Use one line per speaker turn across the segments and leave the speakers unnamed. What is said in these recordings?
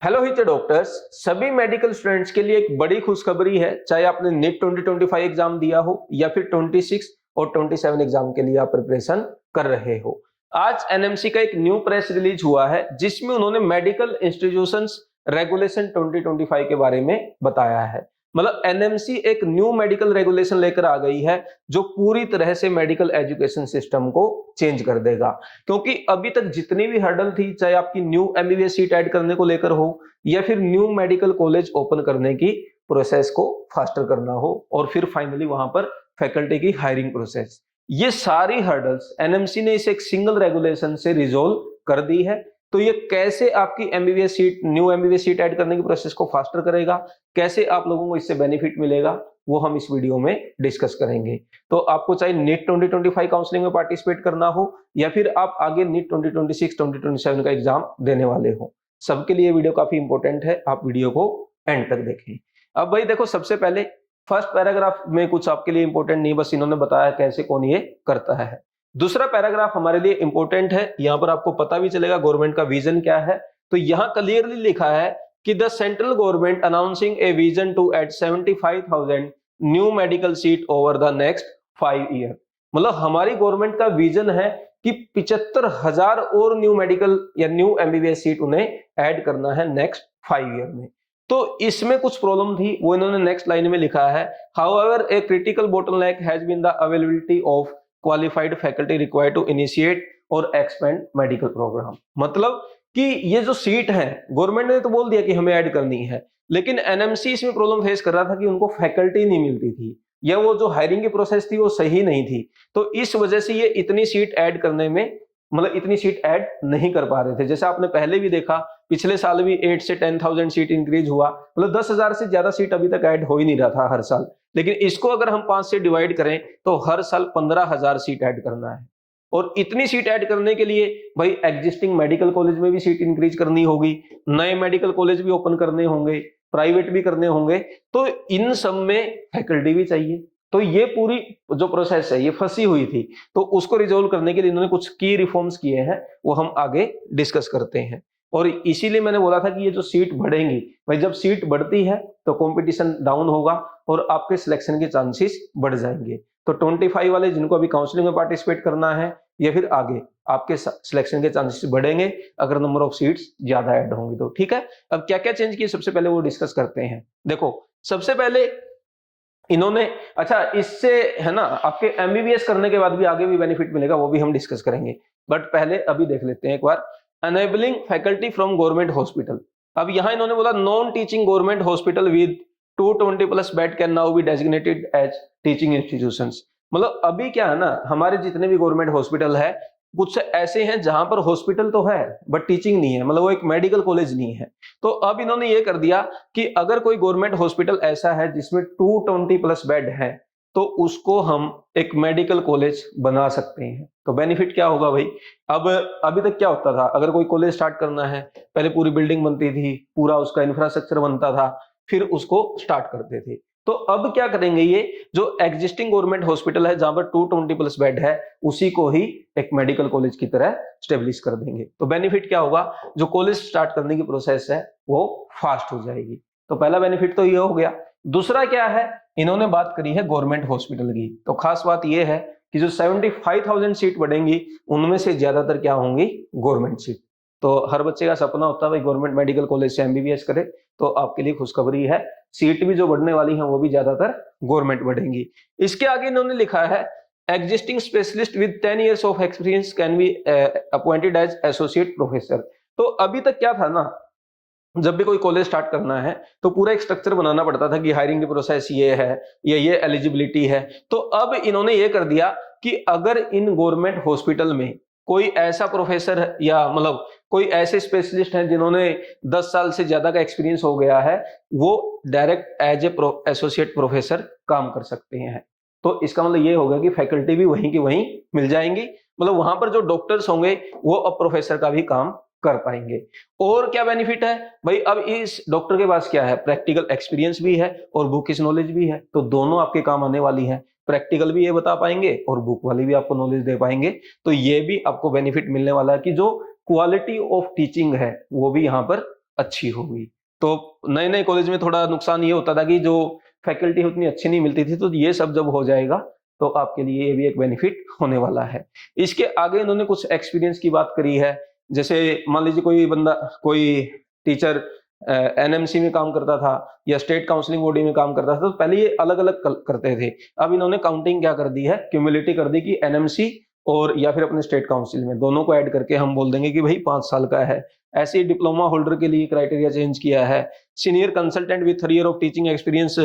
Hello हित doctors. सभी medical students के लिए एक बड़ी खुशखबरी है, चाहे आपने नीट 2025 एग्जाम दिया हो या फिर 26 और 27 एग्जाम के लिए आप प्रिपरेशन कर रहे हो। आज एनएमसी का एक न्यू प्रेस रिलीज हुआ है जिसमें उन्होंने मेडिकल इंस्टीट्यूशंस रेगुलेशन 2025 के बारे में बताया है। मतलब एनएमसी एक न्यू मेडिकल रेगुलेशन लेकर आ गई है जो पूरी तरह से मेडिकल एजुकेशन सिस्टम को चेंज कर देगा। क्योंकि अभी तक जितनी भी हर्डल थी, चाहे आपकी न्यू एमबीबीएस सीट ऐड करने को लेकर हो या फिर न्यू मेडिकल कॉलेज ओपन करने की प्रोसेस को फास्टर करना हो और फिर फाइनली वहां पर फैकल्टी की हायरिंग प्रोसेस, ये सारी हर्डल्स एनएमसी ने इस एक सिंगल रेगुलेशन से रिजोल्व कर दी है। तो ये कैसे आपकी MBBS seat, new MBBS seat add करने की प्रोसेस को फास्टर करेगा, कैसे आप लोगों को इससे बेनिफिट मिलेगा, वो हम इस वीडियो में डिस्कस करेंगे। तो आपको चाहे नीट 2025 काउंसलिंग में पार्टिसिपेट करना हो या फिर आप आगे नीट 2026 2027 का एग्जाम देने वाले हो, सबके लिए वीडियो काफी इंपॉर्टेंट है। आप वीडियो को एंड तक देखें। अब भाई देखो, सबसे पहले फर्स्ट पैराग्राफ में कुछ आपके लिए इंपॉर्टेंट नहीं, बस इन्होंने बताया कैसे कौन ये करता है। दूसरा पैराग्राफ हमारे लिए इंपॉर्टेंट है, यहां पर आपको पता भी चलेगा गवर्नमेंट का विजन क्या है। तो यहां क्लियरली लिखा है कि the central government announcing a vision to add 75,000 new medical seat over the next 5 year. मतलब हमारी गवर्नमेंट का विजन है कि 75,000 और न्यू मेडिकल या न्यू एमबीबीएस सीट उन्हें ऐड करना है नेक्स्ट 5 ईयर में। तो इसमें कुछ प्रॉब्लम थी, वो इन्होंने नेक्स्ट लाइन में लिखा है, however a critical bottleneck has been the availability of qualified faculty required to initiate और एक्सपेंड मेडिकल प्रोग्राम। मतलब कि ये जो सीट है, गवर्नमेंट ने तो बोल दिया कि हमें ऐड करनी है, लेकिन एनएमसी इसमें प्रॉब्लम फेस कर रहा था कि उनको फैकल्टी नहीं मिलती थी या वो जो हायरिंग की प्रोसेस थी वो सही नहीं थी। तो इस वजह से ये इतनी सीट ऐड करने में, मतलब इतनी सीट ऐड नहीं कर पा रहे थे। जैसे आपने पहले भी देखा, पिछले साल भी 8 से 10,000 सीट इंक्रीज हुआ, मतलब 10,000 से ज्यादा सीट अभी तक ऐड हो ही नहीं रहा था हर साल। लेकिन इसको अगर हम 5 से डिवाइड करें तो हर साल 15,000 सीट ऐड करना है। और इतनी सीट ऐड करने के लिए भाई एग्जिस्टिंग मेडिकल कॉलेज में भी सीट इंक्रीज करनी होगी, नए मेडिकल कॉलेज भी ओपन करने होंगे, प्राइवेट भी करने होंगे, तो इन सब में फैकल्टी भी चाहिए। तो ये पूरी जो प्रोसेस है ये फंसी हुई थी। तो उसको रिजोल्व करने के लिए इन्होंने कुछ की रिफॉर्म्स किए हैं, वो हम आगे डिस्कस करते हैं। और इसीलिए मैंने बोला था कि ये जो सीट बढ़ेंगी, भाई जब सीट बढ़ती है तो कंपटीशन डाउन होगा और आपके सिलेक्शन के चांसेस बढ़ जाएंगे। तो 25 वाले जिनको अभी काउंसलिंग में पार्टिसिपेट करना है या फिर आगे, आपके सिलेक्शन के चांसेस बढ़ेंगे अगर नंबर ऑफ सीट्स ज्यादा ऐड होंगी तो। ठीक है, अब क्या क्या चेंज किए सबसे पहले वो डिस्कस करते हैं। देखो, सबसे पहले इन्होंने, अच्छा इससे है ना, आपके एमबीबीएस करने के बाद भी आगे भी बेनिफिट मिलेगा, वो भी हम डिस्कस करेंगे। बट पहले अभी देख लेते हैं एक बार, enabling faculty from government hospital. अब यहां इन्होंने बोला non teaching government hospital with 220+ bed can now be designated as teaching institutions. मतलब अभी क्या है ना, हमारे जितने भी गवर्नमेंट हॉस्पिटल है, कुछ ऐसे हैं जहां पर हॉस्पिटल तो है बट टीचिंग नहीं है, मतलब वो एक मेडिकल कॉलेज नहीं है। तो अब इन्होंने ये कर दिया कि अगर कोई गवर्नमेंट हॉस्पिटल ऐसा है जिसमें 220+ बेड है तो उसको हम एक मेडिकल कॉलेज बना सकते हैं। तो बेनिफिट क्या होगा भाई, अब अभी तक क्या होता था, अगर कोई कॉलेज स्टार्ट करना है, पहले पूरी बिल्डिंग बनती थी, पूरा उसका इंफ्रास्ट्रक्चर बनता था, फिर उसको स्टार्ट करते थे। तो अब क्या करेंगे, ये जो एग्जिस्टिंग गवर्नमेंट हॉस्पिटल है जहां पर 220+ बेड है, उसी को ही एक मेडिकल कॉलेज की तरह स्टेब्लिश कर देंगे। तो बेनिफिट क्या होगा, जो कॉलेज स्टार्ट करने की प्रोसेस है वो फास्ट हो जाएगी। तो पहला बेनिफिट तो ये हो गया। दूसरा क्या है, इन्होंने बात करी है गवर्नमेंट हॉस्पिटल की। तो खास बात यह है कि जो 75,000 सीट बढ़ेंगी उनमें से ज्यादातर क्या होंगी, गवर्नमेंट सीट। तो हर बच्चे का सपना होता है भाई गवर्नमेंट मेडिकल कॉलेज से एमबीबीएस करे, तो आपके लिए खुशखबरी है, सीट भी जो बढ़ने वाली है वो भी ज्यादातर गवर्नमेंट बढ़ेंगी। इसके आगे इन्होंने लिखा है existing specialist with 10 years of experience can be appointed as associate professor. तो अभी तक क्या था ना, जब भी कोई कॉलेज स्टार्ट करना है तो पूरा एक स्ट्रक्चर बनाना पड़ता था कि हायरिंग की प्रोसेस ये है, ये एलिजिबिलिटी है। तो अब इन्होंने ये कर दिया कि अगर इन गवर्नमेंट हॉस्पिटल में कोई ऐसा प्रोफेसर या मतलब कोई ऐसे स्पेशलिस्ट हैं जिन्होंने 10 साल से ज्यादा का एक्सपीरियंस हो गया है, वो direct as a associate professor काम कर सकते हैं। तो इसका मतलब ये होगा कि फैकल्टी भी वहीं की वहीं मिल जाएंगी, मतलब वहां पर जो डॉक्टर्स होंगे वो अब प्रोफेसर का भी काम कर पाएंगे। और क्या बेनिफिट है भाई, अब इस डॉक्टर के पास क्या है, प्रैक्टिकल एक्सपीरियंस भी है और बुकिश नॉलेज भी है, तो दोनों आपके काम आने वाली है। प्रैक्टिकल भी ये बता पाएंगे और बुक वाली भी आपको नॉलेज दे पाएंगे। तो ये भी आपको बेनिफिट मिलने वाला है कि जो क्वालिटी ऑफ टीचिंग है वो भी यहाँ पर अच्छी होगी। तो नए नए कॉलेज में थोड़ा नुकसान ये होता था कि जो फैकल्टी उतनी अच्छी नहीं मिलती थी, तो ये सब जब हो जाएगा तो आपके लिए ये भी एक बेनिफिट होने वाला है। इसके आगे इन्होंने कुछ एक्सपीरियंस की बात करी है। जैसे मान लीजिए कोई बंदा, कोई टीचर एनएमसी में काम करता था या स्टेट काउंसलिंग बॉडी में काम करता था, तो पहले ये अलग अलग करते थे। अब इन्होंने काउंटिंग क्या कर दी है, क्यूमुलेटिव कर दी कि एनएमसी और या फिर अपने स्टेट काउंसिल में दोनों को ऐड करके हम बोल देंगे कि भाई 5 साल का है। ऐसे ही डिप्लोमा होल्डर के लिए क्राइटेरिया चेंज किया है। Senior consultant with 3 year of teaching experience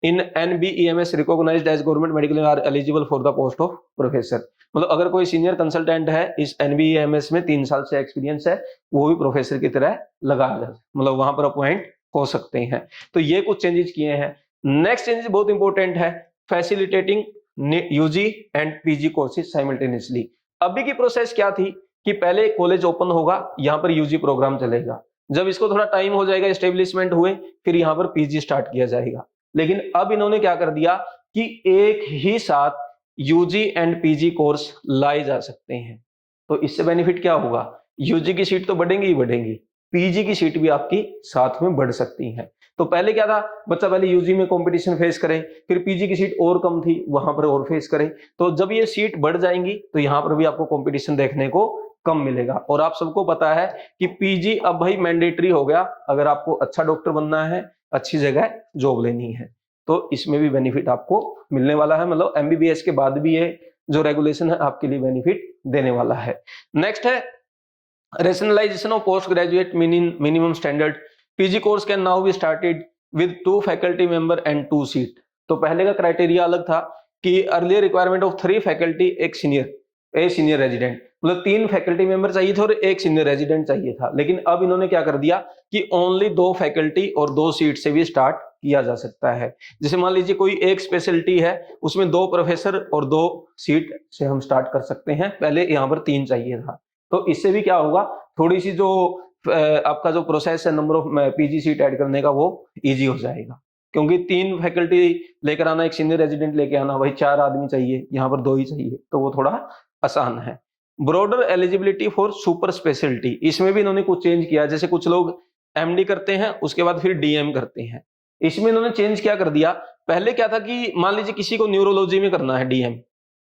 in NBEMS recognised as government medical are eligible for the post of professor. मतलब अगर कोई सीनियर कंसल्टेंट है, इस एनबीईएमएस में 3 साल से एक्सपीरियंस है, वो भी प्रोफेसर की तरह लगाया जा, मतलब वहां पर अपॉइंट हो सकते हैं। तो ये कुछ चेंजेस किए हैं। नेक्स्ट चेंजेस बहुत इंपॉर्टेंट है, facilitating UG and PG courses simultaneously. अभी की प्रोसेस क्या थी कि पहले कॉलेज ओपन होगा, यहाँ पर यूजी प्रोग्राम चलेगा। जब इसको थोड़ा टाइम हो जाएगा, एस्टेब्लिशमेंट हुए, फिर यहाँ पर पीजी स्टार्ट किया जाएगा। लेकिन अब इन्होंने क्या कर दिया कि एक ही साथ यूजी एंड पीजी कोर्स लाए जा सकते हैं। तो इससे बेनिफिट क्या होगा, यूजी की सीट तो बढ़ेंगी ही बढ़ेंगी, पीजी की सीट भी आपकी साथ में बढ़ सकती है। तो पहले क्या था, बच्चा पहले यूजी में कंपटीशन फेस करे, फिर पीजी की सीट और कम थी, वहां पर और फेस करे। तो जब ये सीट बढ़ जाएंगी तो यहाँ पर भी आपको कंपटीशन देखने को कम मिलेगा। और आप सबको पता है कि पीजी अब भाई मैंडेटरी हो गया, अगर आपको अच्छा डॉक्टर बनना है, अच्छी जगह जॉब लेनी है, तो इसमें भी बेनिफिट आपको मिलने वाला है। मतलब एमबीबीएस के बाद भी ये जो रेगुलेशन है आपके लिए बेनिफिट देने वाला है। नेक्स्ट है rationalization of postgraduate minimum standard. PG course can now be started with 2 faculty member and 2 seat. तो पहले का क्राइटेरिया अलग था कि अर्लियर रिक्वायरमेंट ऑफ 3 फैकल्टी, एक सीनियर रेजिडेंट, मतलब 3 फैकल्टी मेंबर चाहिए थे और एक सीनियर रेजिडेंट चाहिए था। लेकिन अब इन्होंने क्या कर दिया कि ओनली 2 फैकल्टी और 2 सीट से भी स्टार्ट किया जा सकता है। जैसे मान लीजिए कोई एक स्पेशलिटी है, उसमें 2 प्रोफेसर और 2 सीट से हम स्टार्ट कर सकते हैं, पहले यहाँ पर 3 चाहिए था। तो इससे भी क्या होगा, थोड़ी सी जो आपका जो प्रोसेस है number of PG seat add करने का, वो इजी हो जाएगा। क्योंकि 3 फैकल्टी लेकर आना, एक सीनियर रेजिडेंट लेके आना, वही 4 आदमी चाहिए, यहाँ पर 2 ही चाहिए, तो वो थोड़ा आसान है। Broader eligibility for super speciality, इसमें भी इन्होंने कुछ चेंज किया। जैसे कुछ लोग एमडी करते हैं, उसके बाद फिर डीएम करते हैं, इसमें इन्होंने चेंज क्या कर दिया। पहले क्या था कि मान लीजिए किसी को न्यूरोलॉजी में करना है डीएम,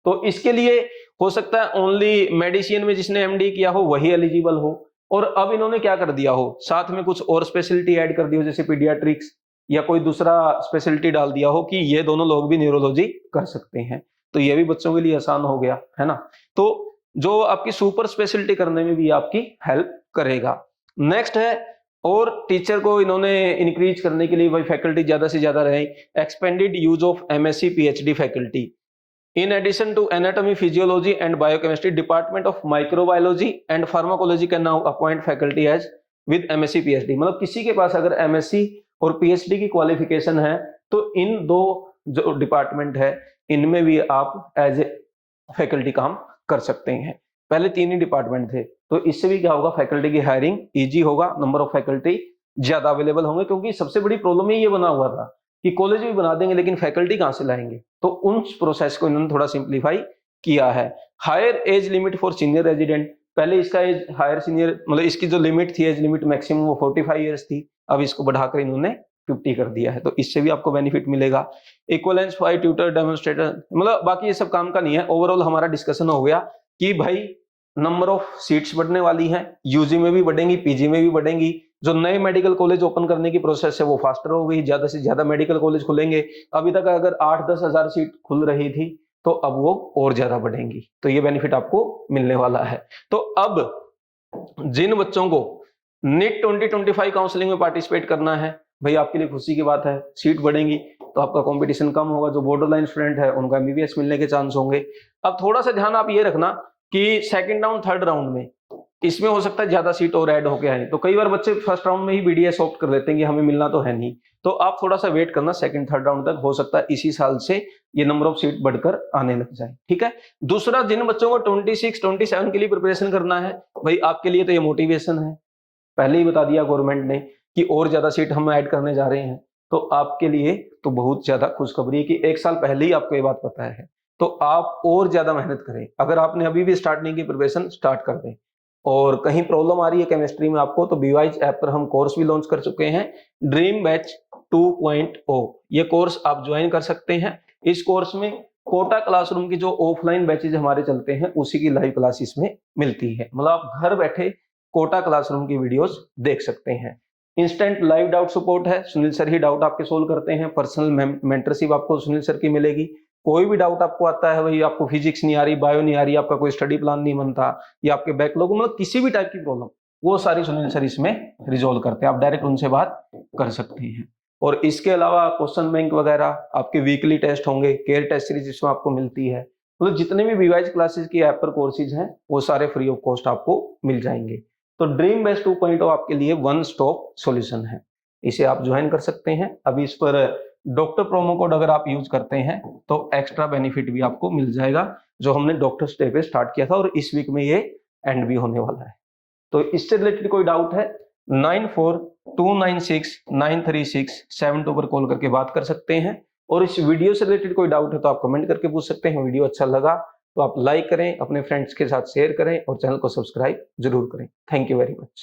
तो इसके लिए हो सकता है ओनली मेडिसिन में जिसने एमडी किया हो वही एलिजिबल हो। और अब इन्होंने क्या कर दिया हो, साथ में कुछ और स्पेशलिटी ऐड कर दी हो, जैसे पीडियाट्रिक्स या कोई दूसरा स्पेशलिटी डाल दिया हो कि ये दोनों लोग भी न्यूरोलॉजी कर सकते हैं। तो ये भी बच्चों के लिए आसान हो गया है ना। तो जो आपकी सुपर स्पेशलिटी करने में भी आपकी हेल्प करेगा। नेक्स्ट है, और टीचर को इन्होंने इंक्रीज करने के लिए भाई फैकल्टी ज्यादा से ज्यादा रहे, expanded use of MSc PhD faculty. In addition to anatomy, physiology and biochemistry, Department of Microbiology and Pharmacology can now appoint faculty as with MSc PhD। मतलब किसी के पास अगर MSc और PhD की क्वालिफिकेशन है, तो इन 2 जो डिपार्टमेंट है इनमें भी आप एज ए फैकल्टी काम कर सकते हैं। पहले 3 ही डिपार्टमेंट थे, तो इससे भी क्या होगा, फैकल्टी की हायरिंग इजी होगा, नंबर ऑफ फैकल्टी ज्यादा अवेलेबल होंगे। क्योंकि सबसे बड़ी प्रॉब्लम ही ये बना हुआ था कि कॉलेज भी बना देंगे लेकिन फैकल्टी कहां से लाएंगे, तो उन प्रोसेस को इन्होंने थोड़ा सिंप्लीफाई किया है। Higher age limit for senior resident, पहले इसका एज हायर सीनियर, मतलब इसकी जो लिमिट थी, एज लिमिट मैक्सिमम वो 45 ईयर्स थी, अब इसको बढ़ाकर इन्होंने 50 कर दिया है, तो इससे भी आपको बेनिफिट मिलेगा। इक्वलेंस फॉर ट्यूटर डेमोन्स्ट्रेटर, मतलब बाकी ये सब काम का नहीं है। ओवरऑल हमारा डिस्कशन हो गया कि भाई नंबर ऑफ सीट्स बढ़ने वाली हैं, यूजी में भी बढ़ेंगी, पीजी में भी बढ़ेंगी। जो नए मेडिकल कॉलेज ओपन करने की प्रोसेस है वो फास्टर हो गई, ज्यादा से ज्यादा मेडिकल कॉलेज खुलेंगे। अभी तक अगर 8-10 हजार सीट खुल रही थी, तो अब वो और ज्यादा बढ़ेंगी, तो ये बेनिफिट आपको मिलने वाला है। तो अब जिन बच्चों को नीट 2025 काउंसलिंग में पार्टिसिपेट करना है, भाई आपके लिए खुशी की बात है, सीट बढ़ेंगी तो आपका कंपटीशन कम होगा। जो बॉर्डरलाइन स्टूडेंट है उनको एमबीबीएस मिलने के चांस होंगे। अब थोड़ा सा ध्यान आप ये रखना कि सेकंड राउंड, थर्ड राउंड में इसमें हो सकता है ज्यादा सीट और ऐड होके आए, तो कई बार बच्चे फर्स्ट राउंड में ही बीडीएस ऑप्ट कर लेते हैं कि हमें मिलना तो है नहीं। तो आप थोड़ा सा वेट करना, सेकंड थर्ड राउंड तक, हो सकता है इसी साल से ये नंबर ऑफ सीट बढ़कर आने लग जाए, ठीक है। दूसरा, जिन बच्चों को 26, 27 के लिए प्रिपरेशन करना है, भाई आपके लिए तो ये मोटिवेशन है, पहले ही बता दिया गवर्नमेंट ने कि और ज्यादा सीट हम ऐड करने जा रहे हैं। तो आपके लिए तो बहुत ज्यादा खुशखबरी है कि 1 साल पहले ही आपको ये बात पता है, तो आप और ज्यादा मेहनत करें। अगर आपने अभी भी स्टार्ट नहीं की प्रिपरेशन, स्टार्ट कर दें। और कहीं प्रॉब्लम आ रही है केमिस्ट्री में आपको, तो बीवाइज ऐप पर हम कोर्स भी लॉन्च कर चुके हैं, ड्रीम बैच 2.0। ये कोर्स आप ज्वाइन कर सकते हैं। इस कोर्स में कोटा क्लासरूम की जो ऑफलाइन बैचेज हमारे चलते हैं उसी की लाइव क्लास इसमें मिलती है। मतलब आप घर बैठे कोटा क्लासरूम की वीडियोस देख सकते हैं। इंस्टेंट लाइव डाउट सपोर्ट है, सुनील सर ही डाउट आपके सोल्व करते हैं। पर्सनल मेंटरशिप आपको सुनील सर की मिलेगी। कोई भी डाउट आपको आता है, भाई आपको फिजिक्स नहीं आ रही, बायो नहीं आ रही, आपका कोई स्टडी प्लान नहीं बनता, या आपके बैकलॉग, मतलब किसी भी टाइप की प्रॉब्लम, वो सारी सुनील सर इसमें रिजोल्व करते हैं। आप डायरेक्ट उनसे बात कर सकते हैं। और इसके अलावा क्वेश्चन बैंक वगैरह, आपके वीकली टेस्ट होंगे, केयर टेस्ट सीरीज जिसमें आपको मिलती है, मतलब जितने भी बीवाइज क्लासेस की ऐप पर कोर्सेज हैं वो सारे फ्री ऑफ कॉस्ट आपको मिल जाएंगे। तो ड्रीम बेस्ट 2.0 आपके लिए वन स्टॉप सॉल्यूशन है, इसे आप ज्वाइन कर सकते हैं। अभी इस पर डॉक्टर प्रोमो कोड अगर आप यूज करते हैं तो एक्स्ट्रा बेनिफिट भी आपको मिल जाएगा, जो हमने डॉक्टर्स डे पे स्टार्ट किया था और इस वीक में ये एंड भी होने वाला है। तो इससे रिलेटेड कोई डाउट है 9429693672 पर कॉल करके बात कर सकते हैं। और इस वीडियो से रिलेटेड कोई डाउट है तो आप कमेंट करके पूछ सकते हैं। वीडियो अच्छा लगा तो आप लाइक करें, अपने फ्रेंड्स के साथ शेयर करें और चैनल को सब्सक्राइब जरूर करें। Thank you very much.